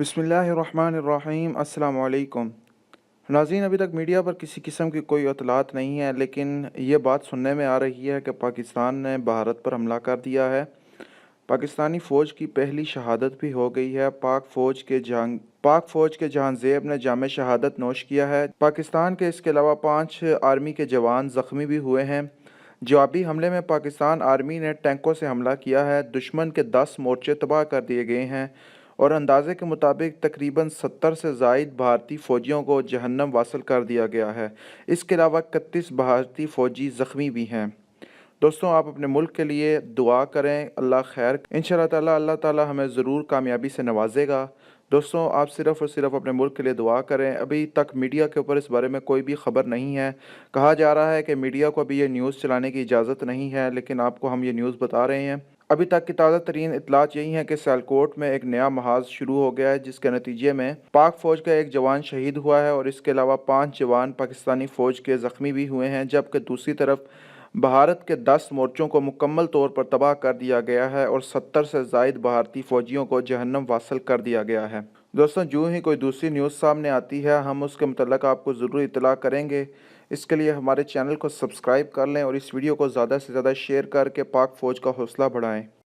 बिस्मिल्लाहिर्रहमानिर्रहीम अस्सलाम वालेकुम। नाज़रीन, अभी तक मीडिया पर किसी किस्म की कोई इतलात नहीं है, लेकिन ये बात सुनने में आ रही है कि पाकिस्तान ने भारत पर हमला कर दिया है। पाकिस्तानी फ़ौज की पहली शहादत भी हो गई है। पाक फ़ौज के जहांज़ेब ने जाम शहादत नोश किया है। पाकिस्तान के इसके अलावा 5 आर्मी के जवान ज़ख्मी भी हुए हैं। जवाबी हमले में पाकिस्तान आर्मी ने टैंकों से हमला किया है। दुश्मन के 10 मोर्चे तबाह कर दिए गए हैं और अंदाजे के मुताबिक तकरीबन 70 से ज़ायद भारतीय फ़ौजियों को जहन्नम वासल कर दिया गया है। इसके अलावा 31 भारतीय फ़ौजी ज़ख्मी भी हैं। दोस्तों, आप अपने मुल्क के लिए दुआ करें, अल्लाह खैर इंशाअल्लाह ताला अल्लाह ताला हमें ज़रूर कामयाबी से नवाजेगा। दोस्तों, आप सिर्फ़ और सिर्फ अपने मुल्क के लिए दुआ करें। अभी तक मीडिया के ऊपर इस बारे में कोई भी ख़बर नहीं है। कहा जा रहा है कि मीडिया को अभी ये न्यूज़ चलाने की इजाज़त नहीं है, लेकिन आपको हम ये न्यूज़ बता रहे हैं। अभी तक की ताज़ा तरीन इतलात यही है कि सियालकोट में एक नया महाज शुरू हो गया है, जिसके नतीजे में पाक फ़ौज का एक जवान शहीद हुआ है और इसके अलावा 5 जवान पाकिस्तानी फ़ौज के ज़ख्मी भी हुए हैं, जबकि दूसरी तरफ भारत के 10 मोर्चों को मुकम्मल तौर पर तबाह कर दिया गया है और 70 से ज़ायद भारतीय फ़ौजियों को जहन्नम वासल कर दिया गया है। दोस्तों, जो ही कोई दूसरी न्यूज़ सामने आती है, हम उसके मुतल्लिक़ आपको ज़रूर इत्तला करेंगे। इसके लिए हमारे चैनल को सब्सक्राइब कर लें और इस वीडियो को ज़्यादा से ज़्यादा शेयर करके पाक फ़ौज का हौसला बढ़ाएँ।